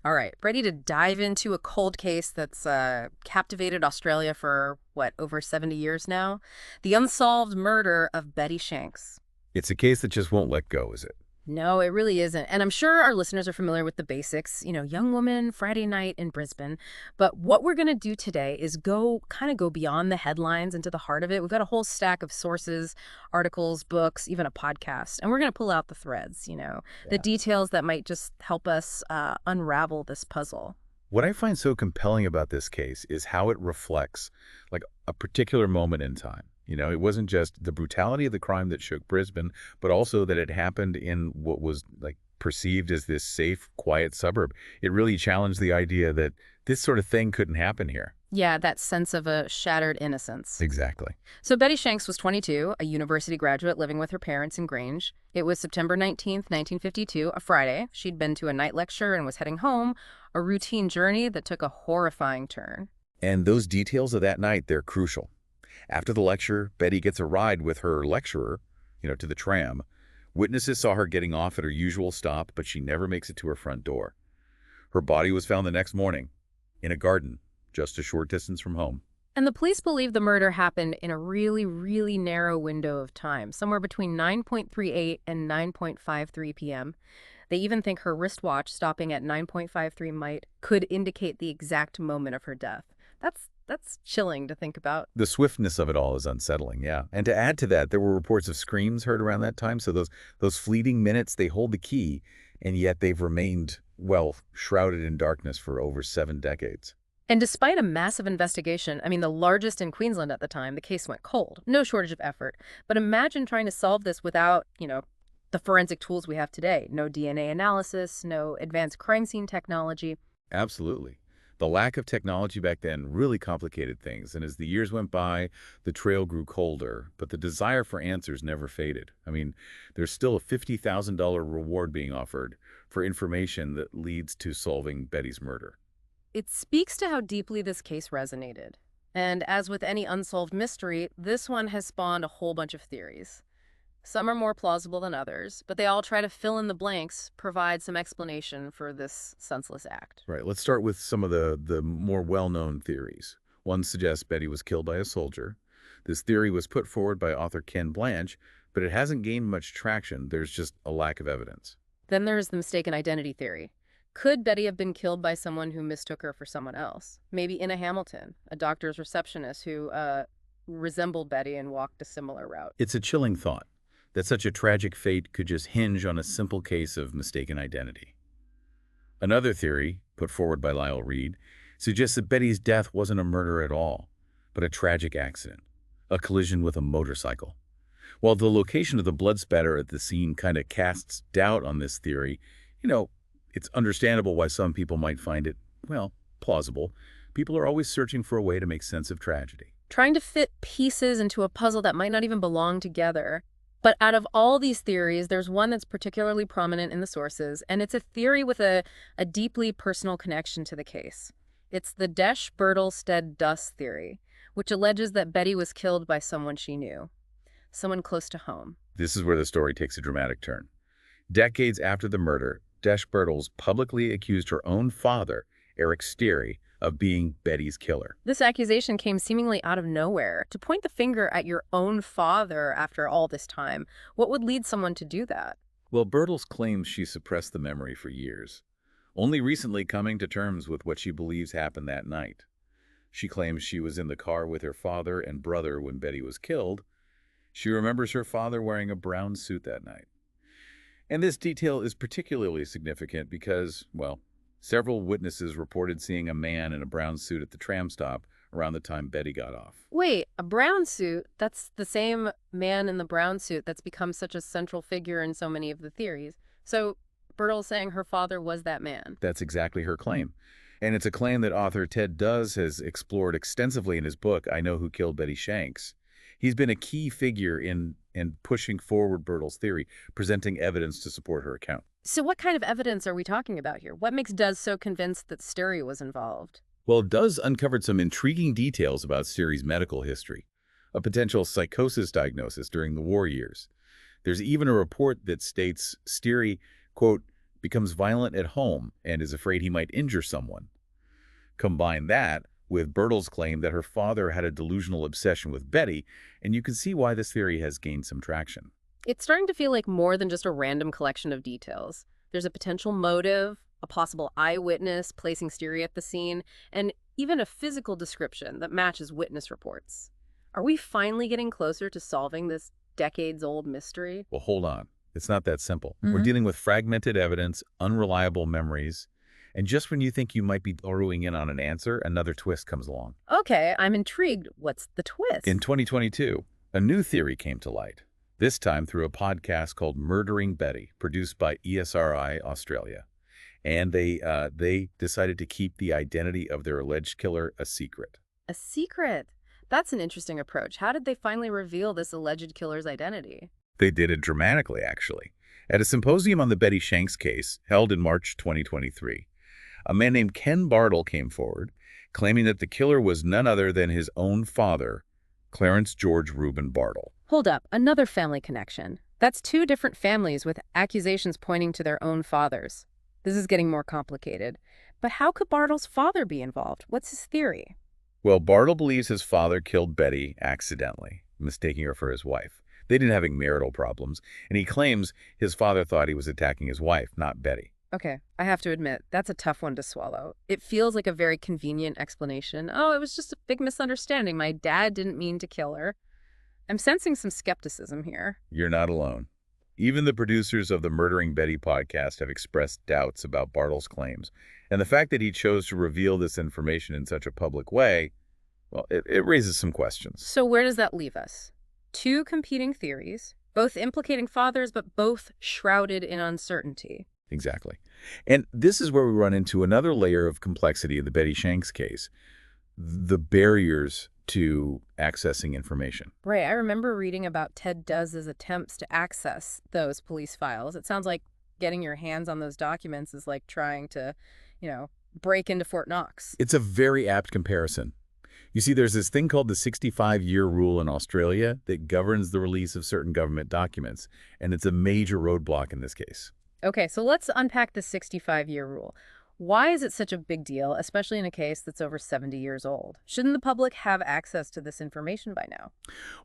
All right, ready to dive into a cold case that's captivated Australia for, what, over 70 years now? The unsolved murder of Betty Shanks. It's a case that just won't let go, is it? No, it really isn't. And I'm sure our listeners are familiar with the basics, young woman, Friday night in Brisbane. But what we're going to do today is go beyond the headlines into the heart of it. We've got a whole stack of sources, articles, books, even a podcast. And we're going to pull out the threads, the Yeah. details that might just help us unravel this puzzle. What I find so compelling about this case is how it reflects like a particular moment in time. It wasn't just the brutality of the crime that shook Brisbane, but also that it happened in what was like perceived as this safe, quiet suburb. It really challenged the idea that this sort of thing couldn't happen here. Yeah, that sense of a shattered innocence. Exactly. So Betty Shanks was 22, a university graduate living with her parents in Grange. It was September 19th, 1952, a Friday. She'd been to a night lecture and was heading home, a routine journey that took a horrifying turn. And those details of that night, they're crucial. After the lecture, Betty gets a ride with her lecturer, to the tram. Witnesses saw her getting off at her usual stop, but she never makes it to her front door. Her body was found the next morning in a garden just a short distance from home. And the police believe the murder happened in a really, really narrow window of time, somewhere between 9:38 and 9:53 p.m. They even think her wristwatch stopping at 9:53 could indicate the exact moment of her death. That's chilling to think about. The swiftness of it all is unsettling, yeah. And to add to that, there were reports of screams heard around that time, so those fleeting minutes, they hold the key, and yet they've remained, well, shrouded in darkness for over 7 decades. And despite a massive investigation, I mean, the largest in Queensland at the time, the case went cold. No shortage of effort. But imagine trying to solve this without, the forensic tools we have today. No DNA analysis, no advanced crime scene technology. Absolutely. The lack of technology back then really complicated things, and as the years went by, the trail grew colder, but the desire for answers never faded. I mean, there's still a $50,000 reward being offered for information that leads to solving Betty's murder. It speaks to how deeply this case resonated. And as with any unsolved mystery, this one has spawned a whole bunch of theories. Some are more plausible than others, but they all try to fill in the blanks, provide some explanation for this senseless act. Right, let's start with some of the more well-known theories. One suggests Betty was killed by a soldier. This theory was put forward by author Ken Blanche, but it hasn't gained much traction. There's just a lack of evidence. Then there's the mistaken identity theory. Could Betty have been killed by someone who mistook her for someone else? Maybe Inna Hamilton, a doctor's receptionist who resembled Betty and walked a similar route. It's a chilling thought that such a tragic fate could just hinge on a simple case of mistaken identity. Another theory, put forward by Lyle Reed, suggests that Betty's death wasn't a murder at all, but a tragic accident, a collision with a motorcycle. While the location of the blood spatter at the scene kind of casts doubt on this theory, you know, it's understandable why some people might find it, well, plausible. People are always searching for a way to make sense of tragedy. Trying to fit pieces into a puzzle that might not even belong together. But out of all these theories, there's one that's particularly prominent in the sources, and it's a theory with a deeply personal connection to the case. It's the Desch-Bertel-Stead-Dus theory, which alleges that Betty was killed by someone she knew, someone close to home. This is where the story takes a dramatic turn. Decades after the murder, Desch-Bertels publicly accused her own father, Eric Sterry, of being Betty's killer. This accusation came seemingly out of nowhere. To point the finger at your own father after all this time, what would lead someone to do that? Well, Bertels claims she suppressed the memory for years, only recently coming to terms with what she believes happened that night. She claims she was in the car with her father and brother when Betty was killed. She remembers her father wearing a brown suit that night. And this detail is particularly significant because, well, several witnesses reported seeing a man in a brown suit at the tram stop around the time Betty got off. Wait, a brown suit? That's the same man in the brown suit that's become such a central figure in so many of the theories. So Bertel's saying her father was that man. That's exactly her claim. And it's a claim that author Ted Does has explored extensively in his book, I Know Who Killed Betty Shanks. He's been a key figure in pushing forward Bertel's theory, presenting evidence to support her account. So what kind of evidence are we talking about here? What makes Duz so convinced that Sterry was involved? Well, Does uncovered some intriguing details about Sterry's medical history, a potential psychosis diagnosis during the war years. There's even a report that states Sterry, quote, becomes violent at home, and is afraid he might injure someone. Combine that with Bertle's claim that her father had a delusional obsession with Betty, and you can see why this theory has gained some traction. It's starting to feel like more than just a random collection of details. There's a potential motive, a possible eyewitness placing Sterry at the scene, and even a physical description that matches witness reports. Are we finally getting closer to solving this decades-old mystery? Well, hold on. It's not that simple. We're dealing with fragmented evidence, unreliable memories, and just when you think you might be zeroing in on an answer, another twist comes along. Okay, I'm intrigued. What's the twist? In 2022, a new theory came to light, this time through a podcast called Murdering Betty, produced by ESRI Australia. And they decided to keep the identity of their alleged killer a secret. A secret. That's an interesting approach. How did they finally reveal this alleged killer's identity? They did it dramatically, actually. At a symposium on the Betty Shanks case, held in March 2023, a man named Ken Bartle came forward, claiming that the killer was none other than his own father, Clarence George Reuben Bartle. Hold up, another family connection. That's two different families with accusations pointing to their own fathers. This is getting more complicated. But how could Bartle's father be involved? What's his theory? Well, Bartle believes his father killed Betty accidentally, mistaking her for his wife. They didn't have any marital problems, and he claims his father thought he was attacking his wife, not Betty. Okay, I have to admit, that's a tough one to swallow. It feels like a very convenient explanation. Oh, it was just a big misunderstanding. My dad didn't mean to kill her. I'm sensing some skepticism here. You're not alone. Even the producers of the Murdering Betty podcast have expressed doubts about Bartle's claims, and the fact that he chose to reveal this information in such a public way, well, it raises some questions. So where does that leave us? Two competing theories, both implicating fathers, but both shrouded in uncertainty. Exactly. And this is where we run into another layer of complexity in the Betty Shanks case, the barriers to accessing information. Right, I remember reading about Ted Does' attempts to access those police files. It sounds like getting your hands on those documents is like trying to, break into Fort Knox. It's a very apt comparison. You see, there's this thing called the 65-year rule in Australia that governs the release of certain government documents, and it's a major roadblock in this case. Okay, so let's unpack the 65-year rule. Why is it such a big deal, especially in a case that's over 70 years old? Shouldn't the public have access to this information by now?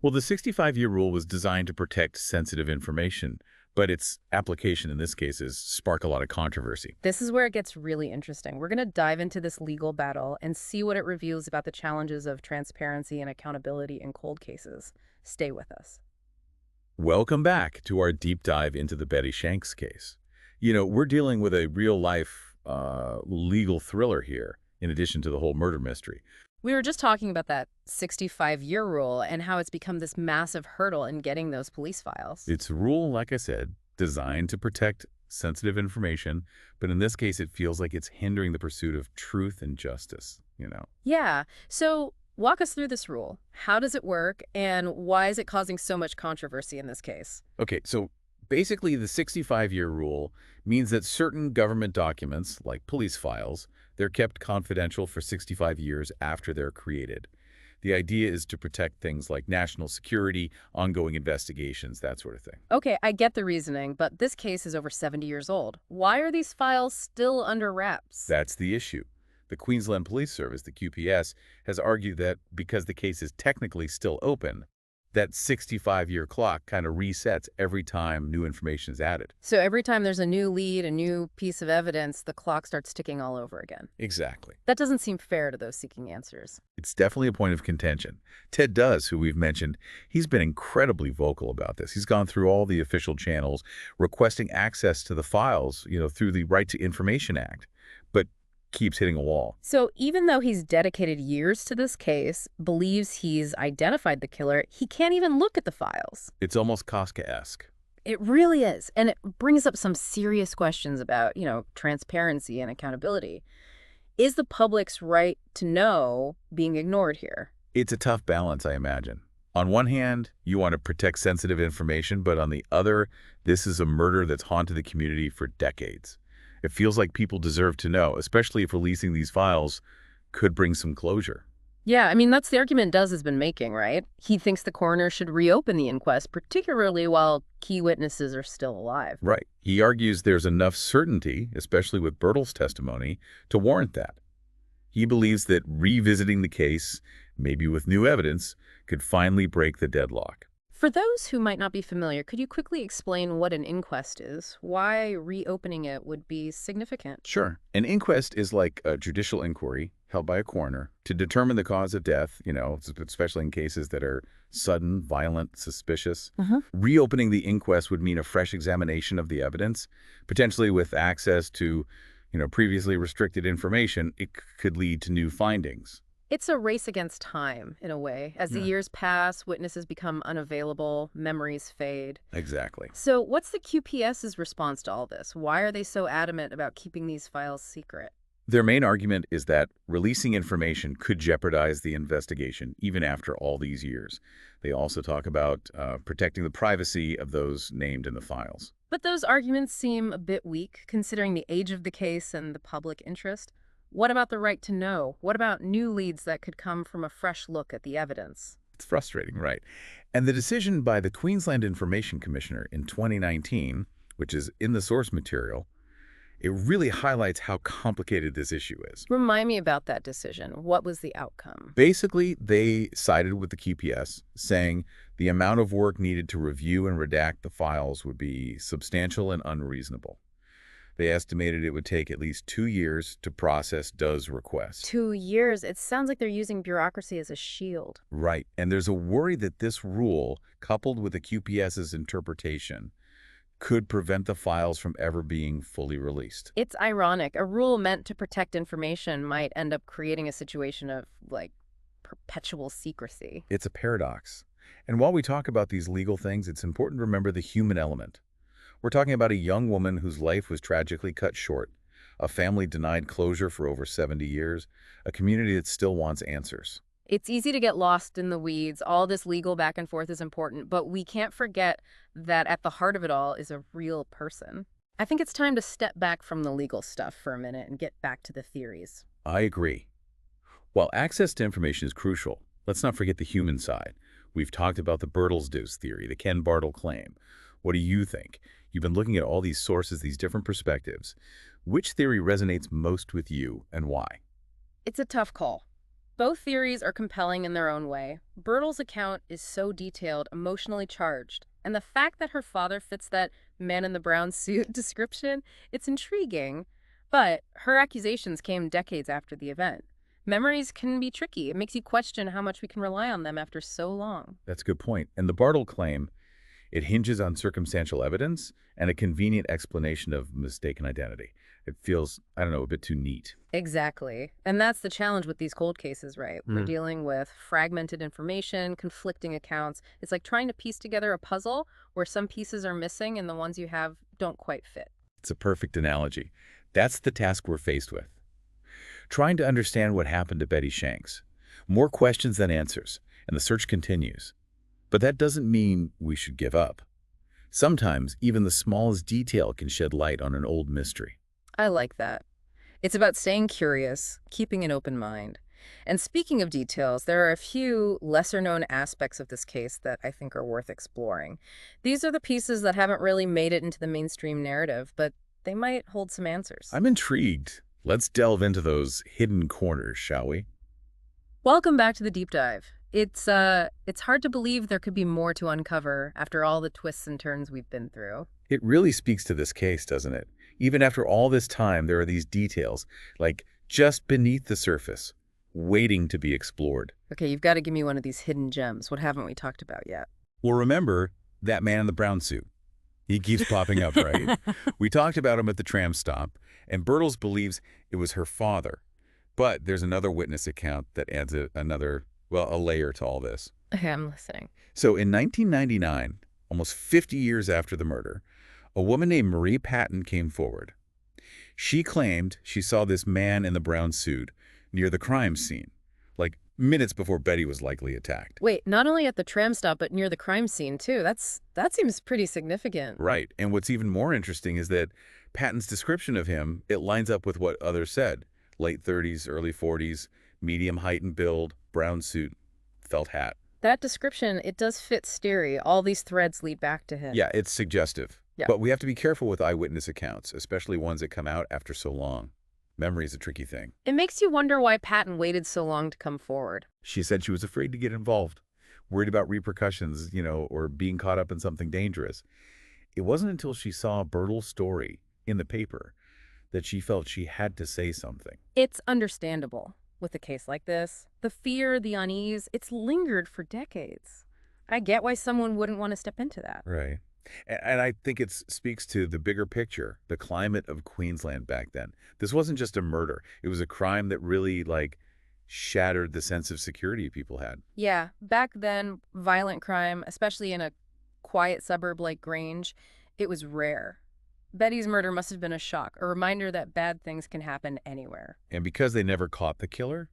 Well, the 65-year rule was designed to protect sensitive information, but its application in this case has sparked a lot of controversy. This is where it gets really interesting. We're going to dive into this legal battle and see what it reveals about the challenges of transparency and accountability in cold cases. Stay with us. Welcome back to our deep dive into the Betty Shanks case. We're dealing with a real-life legal thriller here, in addition to the whole murder mystery. We were just talking about that 65-year rule and how it's become this massive hurdle in getting those police files. It's a rule, like I said, designed to protect sensitive information, but in this case, it feels like it's hindering the pursuit of truth and justice, Yeah. So walk us through this rule. How does it work, and why is it causing so much controversy in this case? Okay, so basically, the 65-year rule means that certain government documents, like police files, they're kept confidential for 65 years after they're created. The idea is to protect things like national security, ongoing investigations, that sort of thing. Okay, I get the reasoning, but this case is over 70 years old. Why are these files still under wraps? That's the issue. The Queensland Police Service, the QPS, has argued that because the case is technically still open, that 65-year clock kind of resets every time new information is added. So every time there's a new lead, a new piece of evidence, the clock starts ticking all over again. Exactly. That doesn't seem fair to those seeking answers. It's definitely a point of contention. Ted Does, who we've mentioned, he's been incredibly vocal about this. He's gone through all the official channels requesting access to the files, through the Right to Information Act, but keeps hitting a wall. So even though he's dedicated years to this case, believes he's identified the killer, he can't even look at the files. It's almost Kafka-esque. It really is. And it brings up some serious questions about, transparency and accountability. Is the public's right to know being ignored here? It's a tough balance, I imagine. On one hand, you want to protect sensitive information, but on the other, this is a murder that's haunted the community for decades. It feels like people deserve to know, especially if releasing these files could bring some closure. Yeah, I mean, that's the argument Duz has been making, right? He thinks the coroner should reopen the inquest, particularly while key witnesses are still alive. Right. He argues there's enough certainty, especially with Bertle's testimony, to warrant that. He believes that revisiting the case, maybe with new evidence, could finally break the deadlock. For those who might not be familiar, could you quickly explain what an inquest is? Why reopening it would be significant? Sure. An inquest is like a judicial inquiry held by a coroner to determine the cause of death, especially in cases that are sudden, violent, suspicious. Reopening the inquest would mean a fresh examination of the evidence, potentially with access to, previously restricted information. It could lead to new findings. It's a race against time, in a way. As the Yeah. years pass, witnesses become unavailable, memories fade. Exactly. So, what's the QPS's response to all this? Why are they so adamant about keeping these files secret? Their main argument is that releasing information could jeopardize the investigation, even after all these years. They also talk about protecting the privacy of those named in the files. But those arguments seem a bit weak, considering the age of the case and the public interest. What about the right to know? What about new leads that could come from a fresh look at the evidence? It's frustrating, right? And the decision by the Queensland Information Commissioner in 2019, which is in the source material, it really highlights how complicated this issue is. Remind me about that decision. What was the outcome? Basically, they sided with the QPS, saying the amount of work needed to review and redact the files would be substantial and unreasonable. They estimated it would take at least 2 years to process Doe's request. 2 years? It sounds like they're using bureaucracy as a shield. Right, and there's a worry that this rule, coupled with the QPS's interpretation, could prevent the files from ever being fully released. It's ironic. A rule meant to protect information might end up creating a situation of, like, perpetual secrecy. It's a paradox. And while we talk about these legal things, it's important to remember the human element. We're talking about a young woman whose life was tragically cut short, a family denied closure for over 70 years, a community that still wants answers. It's easy to get lost in the weeds. All this legal back and forth is important, but we can't forget that at the heart of it all is a real person. I think it's time to step back from the legal stuff for a minute and get back to the theories. I agree. While access to information is crucial, let's not forget the human side. We've talked about the Bertelsduse theory, the Ken Bartle claim. What do you think? You've been looking at all these sources, these different perspectives. Which theory resonates most with you and why? It's a tough call. Both theories are compelling in their own way. Bertle's account is so detailed, emotionally charged, and the fact that her father fits that man in the brown suit description, it's intriguing. But her accusations came decades after the event. Memories can be tricky. It makes you question how much we can rely on them after so long. That's a good point. And the Bartle claim, it hinges on circumstantial evidence and a convenient explanation of mistaken identity. It feels, I don't know, a bit too neat. Exactly. And that's the challenge with these cold cases, right? We're Mm. dealing with fragmented information, conflicting accounts. It's like trying to piece together a puzzle where some pieces are missing and the ones you have don't quite fit. It's a perfect analogy. That's the task we're faced with. Trying to understand what happened to Betty Shanks. More questions than answers, and the search continues. But that doesn't mean we should give up. Sometimes, even the smallest detail can shed light on an old mystery. I like that. It's about staying curious, keeping an open mind. And speaking of details, there are a few lesser-known aspects of this case that I think are worth exploring. These are the pieces that haven't really made it into the mainstream narrative, but they might hold some answers. I'm intrigued. Let's delve into those hidden corners, shall we? Welcome back to the deep dive. It's hard to believe there could be more to uncover after all the twists and turns we've been through. It really speaks to this case, doesn't it? Even after all this time, there are these details, like just beneath the surface, waiting to be explored. Okay, you've got to give me one of these hidden gems. What haven't we talked about yet? Well, remember that man in the brown suit. He keeps popping up, right? We talked about him at the tram stop, and Bertels believes it was her father. But there's another witness account that adds a layer to all this. Okay, I'm listening. So in 1999, almost 50 years after the murder, a woman named Marie Patton came forward. She claimed she saw this man in the brown suit near the crime scene, like minutes before Betty was likely attacked. Wait, not only at the tram stop, but near the crime scene, too. That seems pretty significant. Right, and what's even more interesting is that Patton's description of him, it lines up with what others said. Late 30s, early 40s, medium height and build, brown suit, felt hat. That description, it does fit Steary. All these threads lead back to him. Yeah, it's suggestive. Yeah. But we have to be careful with eyewitness accounts, especially ones that come out after so long. Memory is a tricky thing. It makes you wonder why Patton waited so long to come forward. She said she was afraid to get involved, worried about repercussions, or being caught up in something dangerous. It wasn't until she saw Bertle's story in the paper that she felt she had to say something. It's understandable with a case like this. The fear, the unease, it's lingered for decades. I get why someone wouldn't want to step into that. Right. And I think it speaks to the bigger picture, the climate of Queensland back then. This wasn't just a murder. It was a crime that really, shattered the sense of security people had. Yeah, back then, violent crime, especially in a quiet suburb like Grange, it was rare. Betty's murder must have been a shock, a reminder that bad things can happen anywhere. And because they never caught the killer,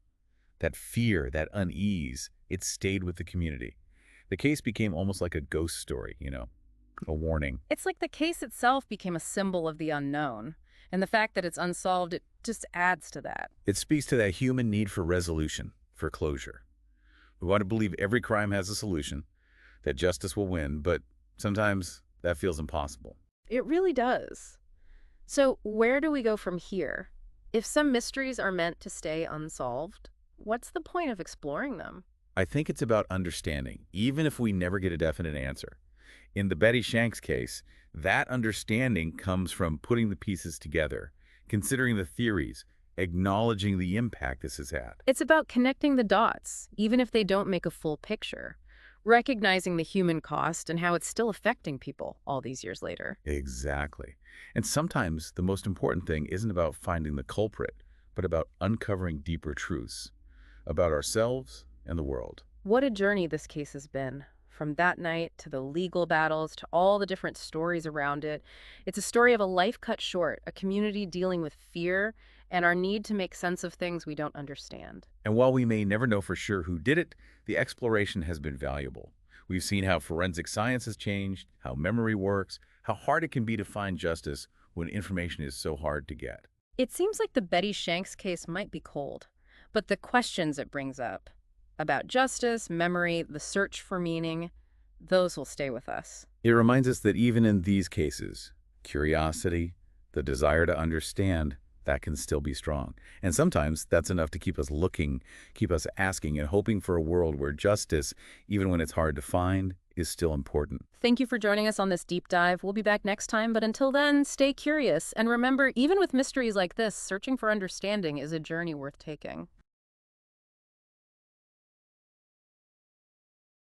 that fear, that unease, it stayed with the community. The case became almost like a ghost story, a warning. It's like the case itself became a symbol of the unknown, and the fact that it's unsolved, it just adds to that. It speaks to that human need for resolution, for closure. We want to believe every crime has a solution, that justice will win, but sometimes that feels impossible. It really does. So where do we go from here? If some mysteries are meant to stay unsolved, what's the point of exploring them? I think it's about understanding, even if we never get a definite answer. In the Betty Shanks case, that understanding comes from putting the pieces together, considering the theories, acknowledging the impact this has had. It's about connecting the dots, even if they don't make a full picture. Recognizing the human cost and how it's still affecting people all these years later. Exactly. And sometimes the most important thing isn't about finding the culprit, but about uncovering deeper truths about ourselves and the world. What a journey this case has been. From that night to the legal battles to all the different stories around it. It's a story of a life cut short, a community dealing with fear and our need to make sense of things we don't understand. And while we may never know for sure who did it, the exploration has been valuable. We've seen how forensic science has changed, how memory works, how hard it can be to find justice when information is so hard to get. It seems like the Betty Shanks case might be cold, but the questions it brings up about justice, memory, the search for meaning, those will stay with us. It reminds us that even in these cases, curiosity, the desire to understand, that can still be strong. And sometimes that's enough to keep us looking, keep us asking, and hoping for a world where justice, even when it's hard to find, is still important. Thank you for joining us on this deep dive. We'll be back next time, but until then, stay curious. And remember, even with mysteries like this, searching for understanding is a journey worth taking.